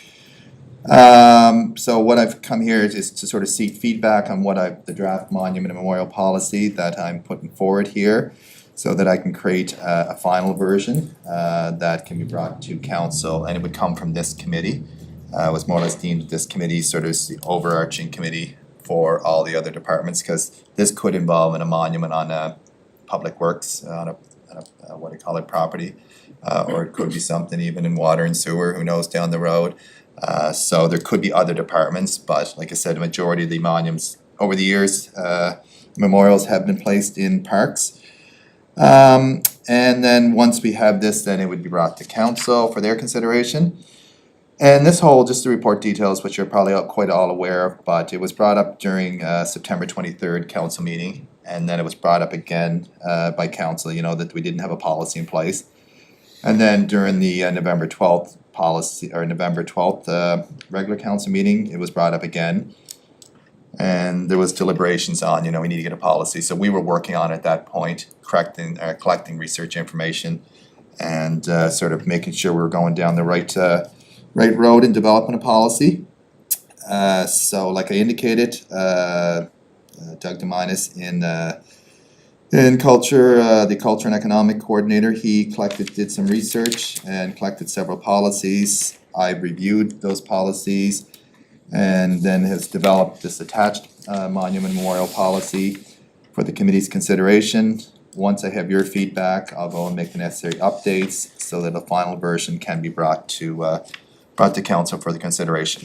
So what I've come here is to sort of seek feedback on the draft monument and memorial policy that I'm putting forward here, so that I can create a final version that can be brought to council, and it would come from this committee. It was more or less deemed this committee sort of is the overarching committee for all the other departments, because this could involve a monument on a public works, on a what do you call it, property, or it could be something even in water and sewer, who knows, down the road. So there could be other departments, but like I said, the majority of the monuments over the years, memorials have been placed in parks. And then once we have this, then it would be brought to council for their consideration. And this whole, just to report details, which you're probably quite all aware of, but it was brought up during September 23rd council meeting, and then it was brought up again by council, that we didn't have a policy in place. And then during the November 12th regular council meeting, it was brought up again. And there was deliberations on, we need to get a policy. So we were working on it at that point, collecting research information and sort of making sure we were going down the right road in developing a policy. So like I indicated, Doug DeMinas in culture, the culture and economic coordinator, he did some research and collected several policies. I reviewed those policies and then has developed this attached monument memorial policy for the committee's consideration. Once I have your feedback, I'll go and make the necessary updates so that a final version can be brought to council for the consideration.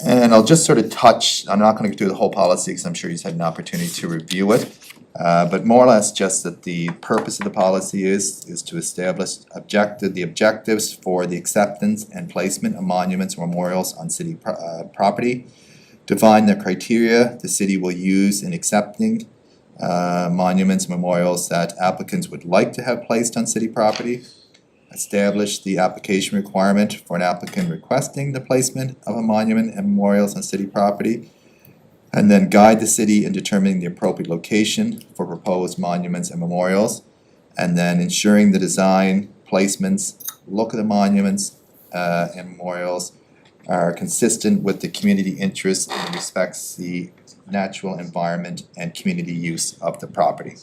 And I'll just sort of touch, I'm not gonna go through the whole policy, because I'm sure you've had an opportunity to review it. But more or less just that the purpose of the policy is to establish the objectives for the acceptance and placement of monuments or memorials on city property. Define the criteria the city will use in accepting monuments and memorials that applicants would like to have placed on city property. Establish the application requirement for an applicant requesting the placement of a monument and memorials on city property. And then guide the city in determining the appropriate location for proposed monuments and memorials. And then ensuring the design, placements, look of the monuments and memorials are consistent with the community interests and respects the natural environment and community use of the property.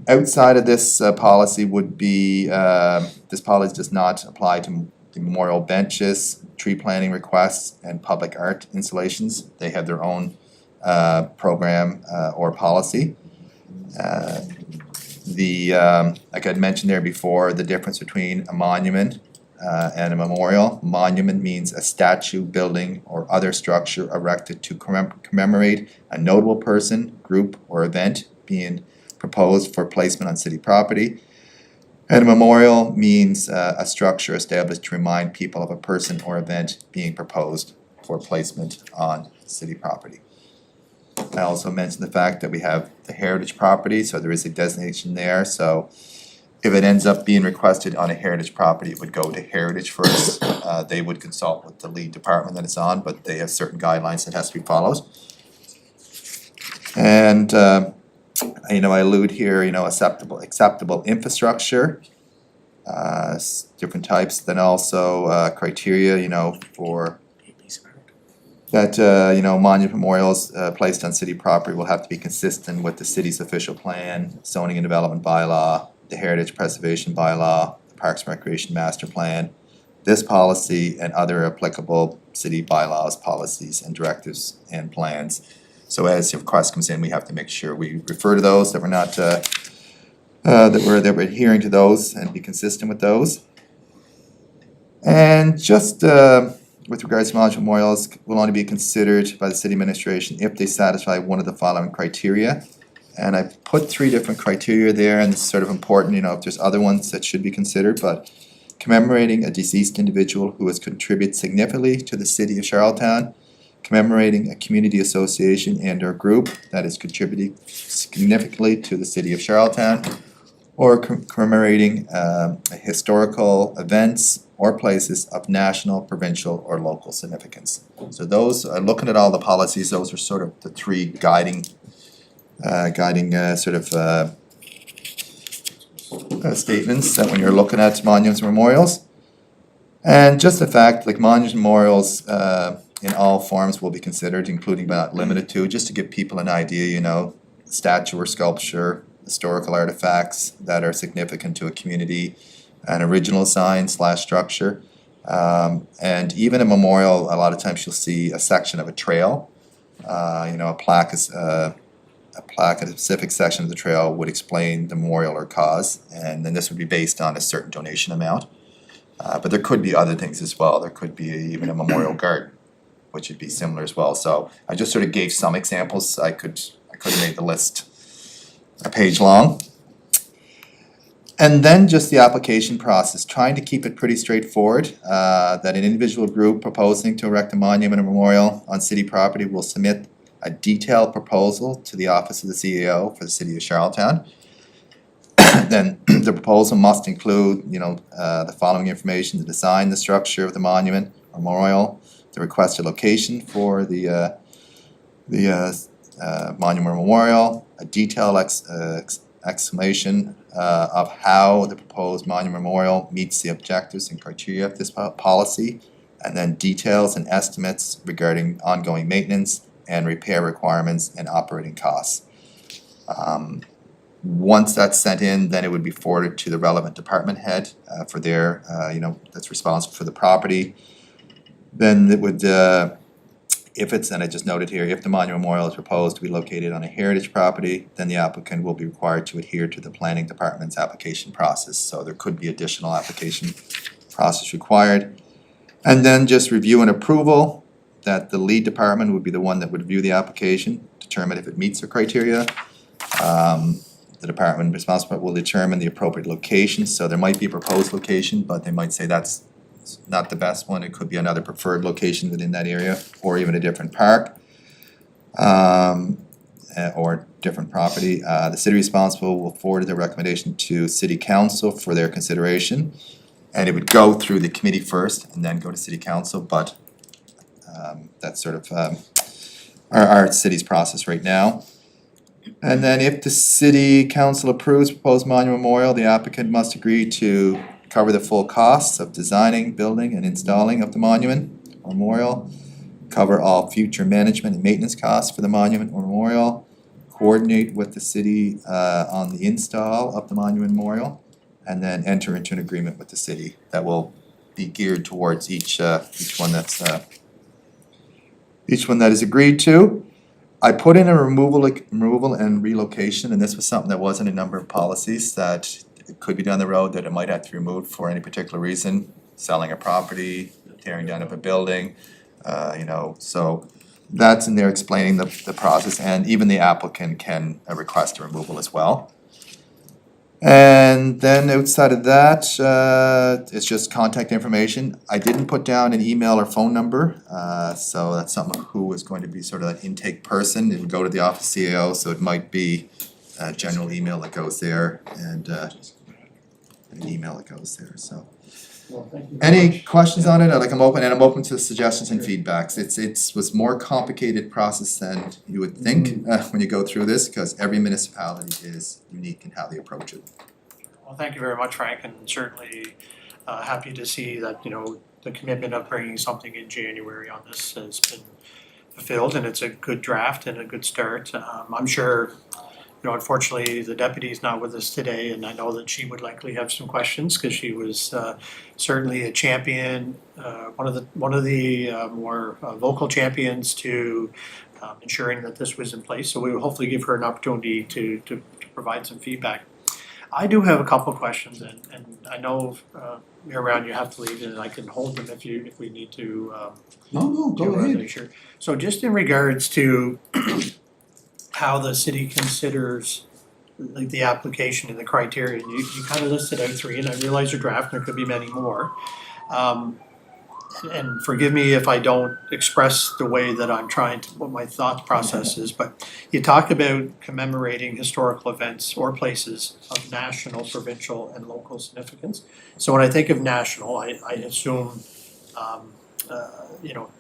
Outside of this policy would be, this policy does not apply to the memorial benches, tree planting requests, and public art installations. They have their own program or policy. Like I'd mentioned there before, the difference between a monument and a memorial. Monument means a statue, building, or other structure erected to commemorate a notable person, group, or event being proposed for placement on city property. And a memorial means a structure established to remind people of a person or event being proposed for placement on city property. I also mentioned the fact that we have the heritage property, so there is a designation there, so if it ends up being requested on a heritage property, it would go to heritage first. They would consult with the lead department that it's on, but they have certain guidelines that has to be followed. And I allude here, acceptable infrastructure, different types, then also criteria, for that, monument memorials placed on city property will have to be consistent with the city's official plan, zoning and development bylaw, the heritage preservation bylaw, the Parks and Recreation master plan, this policy, and other applicable city bylaws, policies, and directives and plans. So as your request comes in, we have to make sure we refer to those, that we're not, that we're adhering to those and be consistent with those. And just with regards to monument memorials, will only be considered by the city administration if they satisfy one of the following criteria. And I put 3 different criteria there, and it's sort of important, if there's other ones that should be considered, but commemorating a deceased individual who has contributed significantly to the city of Charlottetown, commemorating a community association and or group that is contributing significantly to the city of Charlottetown, or commemorating historical events or places of national, provincial, or local significance. So those, looking at all the policies, those are sort of the 3 guiding statements that when you're looking at monuments and memorials. And just the fact, like monuments and memorials in all forms will be considered, including but not limited to, just to give people an idea, statue or sculpture, historical artifacts that are significant to a community, an original sign / structure. And even a memorial, a lot of times you'll see a section of a trail. A plaque is a specific section of the trail would explain the memorial or cause, and then this would be based on a certain donation amount. But there could be other things as well. There could be even a memorial garden, which would be similar as well. So I just sort of gave some examples. I could have made the list a page long. And then just the application process, trying to keep it pretty straightforward, that an individual group proposing to erect a monument or memorial on city property will submit a detailed proposal to the office of the CEO for the city of Charlottetown. Then the proposal must include, the following information: the design, the structure of the monument or memorial, the requested location for the monument or memorial, a detailed explanation of how the proposed monument or memorial meets the objectives and criteria of this policy, and then details and estimates regarding ongoing maintenance and repair requirements and operating costs. Once that's sent in, then it would be forwarded to the relevant department head for their, that's responsible for the property. Then it would, if it's, and I just noted here, if the monument memorial is proposed to be located on a heritage property, then the applicant will be required to adhere to the planning department's application process. So there could be additional application process required. And then just review and approval, that the lead department would be the one that would review the application, determine if it meets the criteria. The department responsible will determine the appropriate location, so there might be a proposed location, but they might say that's not the best one, it could be another preferred location within that area, or even a different park. Or different property. The city responsible will forward the recommendation to city council for their consideration. And it would go through the committee first and then go to city council, but that's sort of our city's process right now. And then if the city council approves proposed monument memorial, the applicant must agree to cover the full costs of designing, building, and installing of the monument or memorial, cover all future management and maintenance costs for the monument or memorial, coordinate with the city on the install of the monument memorial, and then enter into an agreement with the city that will be geared towards each one that is agreed to. I put in a removal and relocation, and this was something that wasn't a number of policies, that it could be down the road that it might have to be removed for any particular reason, selling a property, tearing down of a building, so that's in there explaining the process, and even the applicant can request a removal as well. And then outside of that, it's just contact information. I didn't put down an email or phone number, so that's someone who is going to be sort of an intake person. It would go to the office CAO, so it might be a general email that goes there and an email that goes there, so. Well, thank you very Any much. questions on it? I'm open to suggestions and feedbacks. It was more complicated process than you would think when you go through this, because every municipality is unique in how they approach it. Well, thank you very much, Frank, and certainly happy to see that, the commitment of bringing something in January on this has been fulfilled, and it's a good draft and a good start. I'm sure, unfortunately, the deputy's not with us today, and I know that she would likely have some questions, because she was certainly a champion, one of the more vocal champions to ensuring that this was in place. So we will hopefully give her an opportunity to provide some feedback. I do have a couple of questions, and I know Mayor Brown, you have to leave, and I can hold them if we need to. No, go ahead. Sure. So just in regards to how the city considers like the application and the criteria, you kind of listed out 3, and I realize your draft, there could be many more. And forgive me if I don't express the way that I'm trying to, what my thought process is, but you talk about commemorating historical events or places of national, provincial, and local significance. So when I think of national, I assume,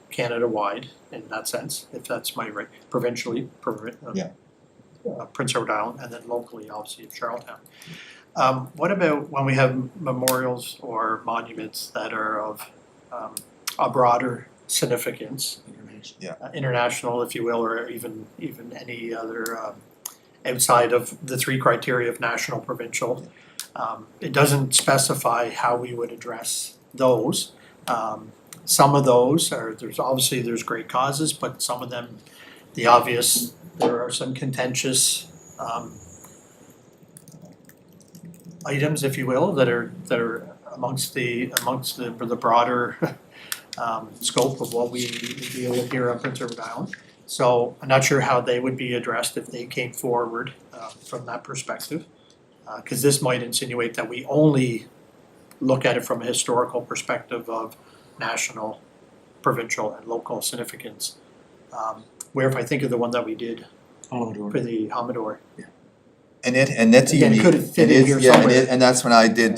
Canada-wide in that sense, if that's my right, provincially, Prince Edward Island, and then locally, obviously, of Charlottetown. What about when we have memorials or monuments that are of a broader significance, international, if you will, or even any other outside of the 3 criteria of national, provincial? It doesn't specify how we would address those. Some of those there's great causes, but some of them, there are some contentious items, if you will, that are amongst the broader scope of what we deal with here on Prince Edward Island. So I'm not sure how they would be addressed if they came forward from that perspective, because this might insinuate that we only look at it from a historical perspective of national, provincial, and local significance. Where if I think of the one that we did for the Humidor. And that's Again, unique. could it fit in here somewhere? And that's when I did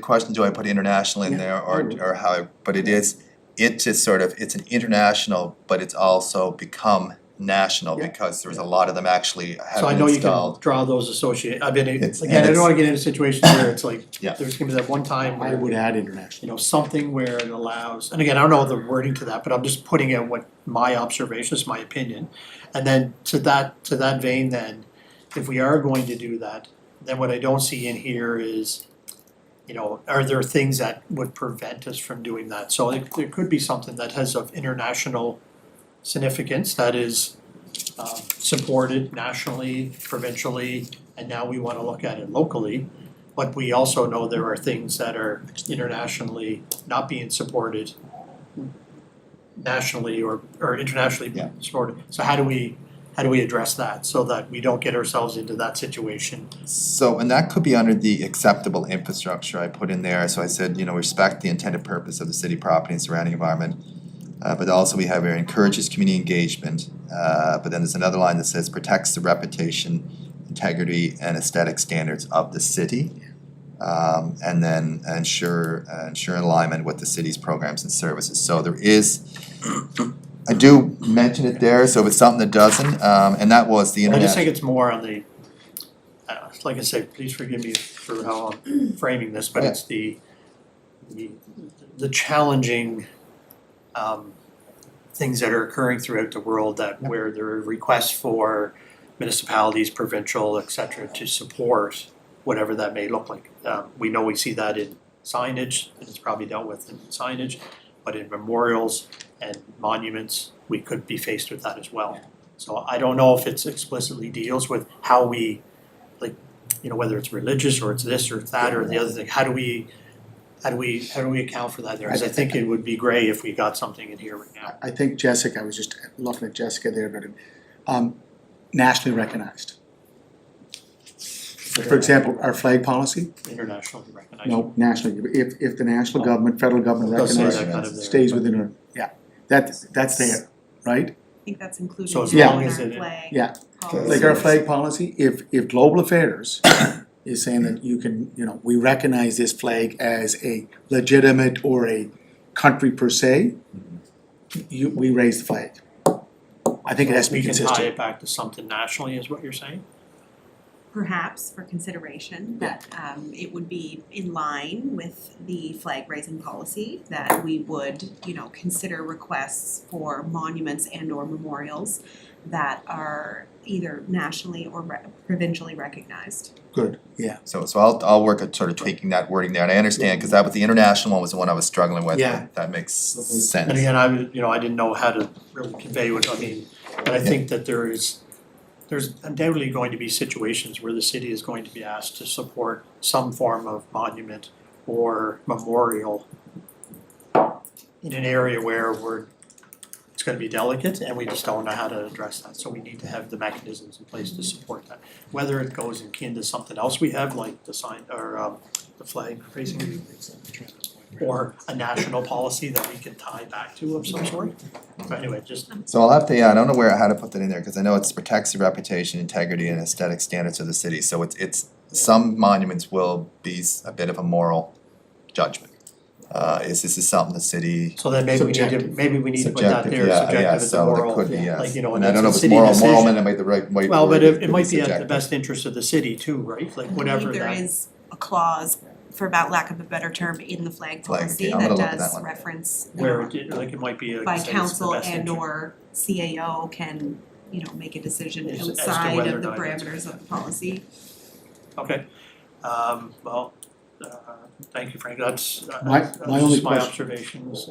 question, do I put international in there or how, but it's an international, but it's also become national because there's a lot of them actually have So I been know you installed. can draw those associated, I It's- don't wanna get into situations where it's like, Yeah. there's gonna be that one time I where, would add international. something where it allows, and again, I don't know the wording to that, but I'm just putting out what my observations, my opinion. And then to that vein then, if we are going to do that, then what I don't see in here is, are there things that would prevent us from doing that? So there could be something that has of international significance that is supported nationally, provincially, and now we wanna look at it locally. But we also know there are things that are internationally not being supported nationally or internationally Yeah. supported. So how do we address that so that we don't get ourselves into that situation? So, and that could be under the acceptable infrastructure I put in there, so I said, respect the intended purpose of the city property and surrounding environment. But also we have here encourages community engagement, but then there's another line that says protects the reputation, integrity and aesthetic standards of the city. And then ensure alignment with the city's programs and services, so there is, I do mention it there, so if it's something that doesn't, and that was the I internet. just think it's more on the, like I say, please forgive me for how I'm framing this, but it's the challenging things that are occurring throughout the world that where there are requests for municipalities, provincial, et cetera, to support whatever that may look like. We know we see that in signage, and it's probably dealt with in signage, but in memorials and monuments, we could be faced with that as well. So I don't know if it's explicitly deals with how we, like, whether it's religious or it's this or it's that or the other thing, how do we account for that there? Because I think it would be great if we got something in here right now. I think Jessica, I was just looking at Jessica there, but nationally recognized. For example, our flag policy, Internationally recognized. no, nationally, if the national government, federal government Does say recognizes, that kind of there. stays within our, that's there, right? I think that's included So as in long our as it- flag Yeah. policy. Like our flag policy, if global affairs is saying that you can, we recognize this flag as a legitimate or a country per se, we raise the flag. I think it has to be We can tie consistent. it back to something nationally, is what you're saying? Perhaps for consideration, that it would be in line with the flag raising policy, that we would, consider requests for monuments and or memorials that are either nationally or provincially recognized. Good, yeah. So I'll work at sort of tweaking that wording there, and I understand, cause that was the international one was the one I was struggling with, Yeah. that makes sense. And again, I didn't know how to really convey what I mean, but I think that there's undoubtedly going to be situations where the city is going to be asked to support some form of monument or memorial in an area where it's gonna be delicate and we just don't know how to address that, so we need to have the mechanisms in place to support that. Whether it goes in kin to something else we have, like the sign, or the flag raising, or a national policy that we can tie back to of some sort. But anyway, just, So I'll have to, I don't know how to put that in there, cause I know it's protects the reputation, integrity and aesthetic standards of the city, so it's, some monuments will be a bit of a moral judgment. This is something the city, so then maybe we need to, Subjective. put that subjective, there, yeah, subjective as a so moral, it could be, yes. like, And I don't know if it's a it's city moral decision. might not be the right way Well, but word, it might be at the subjective. best interest of the city too, right? Like I whatever believe there that, is a clause, for about lack of a better term, in the flag Flag, policy okay, I'm gonna that look at that does one. reference, where it might be a. by say it's the council best and interest. or CAO can, make a decision As to outside whether or of the not it's- parameters of the policy. Okay, well, thank you, Frank, that's, My only just my question- observations,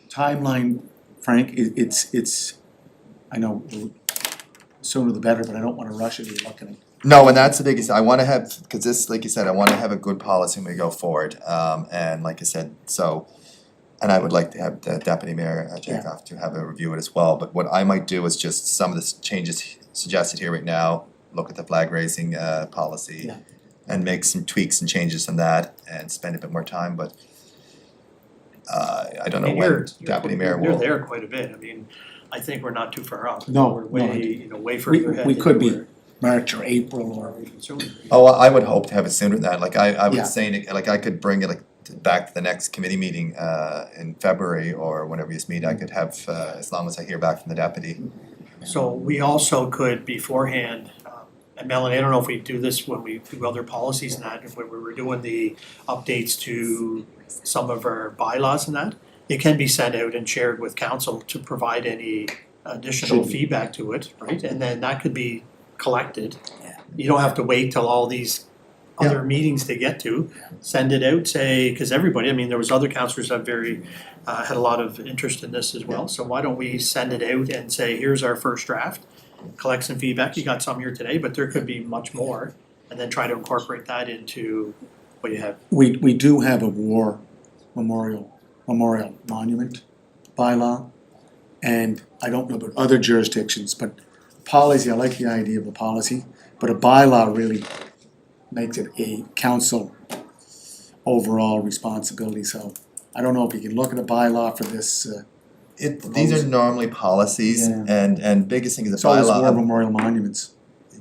Timeline, Frank, it's, I know, sooner the better, but I don't wanna rush it, you're looking at. No, and that's the biggest, I wanna have, cause this, like you said, I wanna have a good policy when we go forward, and like I said, so. And I would like to have the deputy mayor, Jacob, to have a review it as well, but what I might do is just some of the changes suggested here right now, look at the flag raising, policy. Yeah. And make some tweaks and changes on that and spend a bit more time, but. I don't know And when deputy mayor will. You're there quite a bit, I mean, I think we're not too far off. No, We're no, I way, way further ahead. We than could we be were. March or April or, Even sooner. Oh, I would hope to have it sooner than that, like I Yeah. was saying, like I could bring it back to the next committee meeting in February or whenever you meet, I could have, as long as I hear back from the deputy. So we also could beforehand, and Melanie, I don't know if we do this when we do other policies and that, if when we were doing the updates to some of our bylaws and that, it can be sent out and shared with council to provide any additional Should be. feedback to it, right? And then that could be collected. You don't have to wait till all these other meetings to get to. Send it out, say, cause everybody, I mean, there was other councillors that had a lot of interest in this as well. So why don't we send it out and say, here's our first draft, collect some feedback, you got some here today, but there could be much more. And then try to incorporate that into what you have. We do have a war memorial monument bylaw. And I don't know about other jurisdictions, but policy, I like the idea of a policy, but a bylaw really makes it a council overall responsibility, so I don't know if you can look at a bylaw for this, These are normally policies Yeah. and biggest thing is a it's always war bylaw. memorial monuments.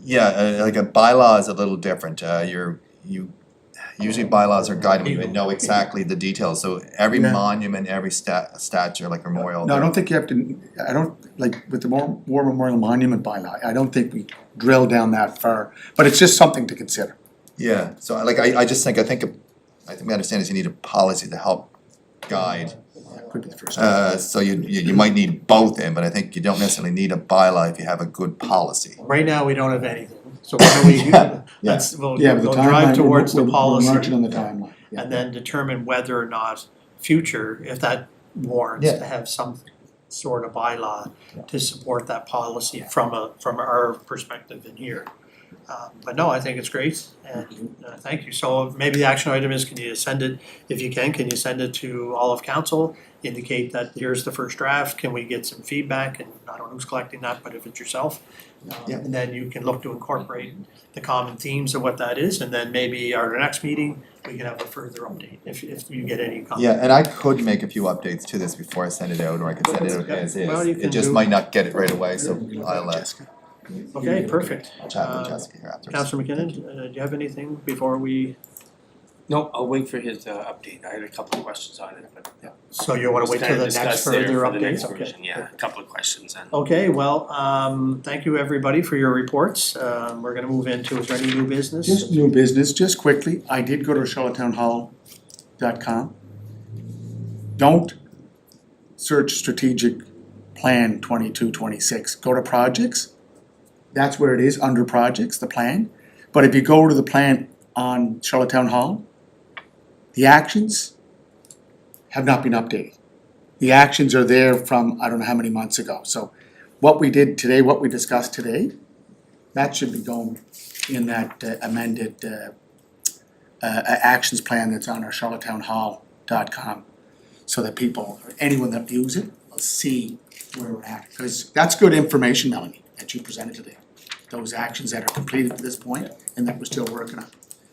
Yeah, like a bylaw is a little different, usually bylaws are guided, we know exactly the details, so every Yeah. monument, every statue, like memorial. No, I don't think you have to, I don't, like, with the war memorial monument bylaw, I don't think we drill down that far, but it's just something to consider. Yeah, so I just think, I think we understand is you need a policy to help guide. Could be the first. So you might need both in, but I think you don't necessarily need a bylaw if you have a good policy. Right now, we don't have anything, so why don't we, Yeah, let's, we'll Yeah, but the we'll timeline, drive towards the we're policy. marching on the timeline, yeah. And then determine whether or not future, if that warrants Yeah. to have some sort of bylaw to support that policy from our perspective in here. But no, I think it's great, and thank you. So maybe the action item is, can you send it, if you can you send it to all of council? Indicate that here's the first draft, can we get some feedback, and I don't know who's collecting that, but if it's yourself. Yeah. And then you can look to incorporate the common themes of what that is, and then maybe our next meeting, we can have a further update, if you get any comments. Yeah, and I could make a few updates to this before I send it out, or I could send it out Yeah, as well, is. you It can just do- might not get it right away, so I'll Okay, perfect. chat with Jessica here after. Councillor McKinnon, do you have anything before we, No, I'll wait for his update, I had a couple of questions on it, but so you wanna wait till the next further for the updates? next Okay. version, yeah, a couple of questions and. Okay, well, thank you everybody for your reports. We're gonna move into, is there any new business? Just new business, just quickly, I did go to charlottetownhall.com. Don't search strategic plan 22-26. Go to projects. That's where it is, under projects, the plan. But if you go to the plan on Charlottetown Hall, the actions have not been updated. The actions are there from, I don't know how many months ago. So what we did today, what we discussed today, that should be going in that amended actions plan that's on our charlottetownhall.com. So that people, or anyone that views it, will see where we're at. Because that's good information, Melanie, that you presented today. Those actions that are completed to this point and that we're still working on.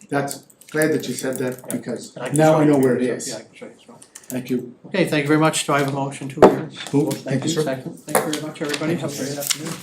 That's, glad that you said that, because And can now show I know you- where it is. Yeah, I can show you as well. Thank you. Okay, thank you very much. Do I have a motion to adjourn? Thank you, sir. Second. Thank you very much, everybody. Have a great afternoon.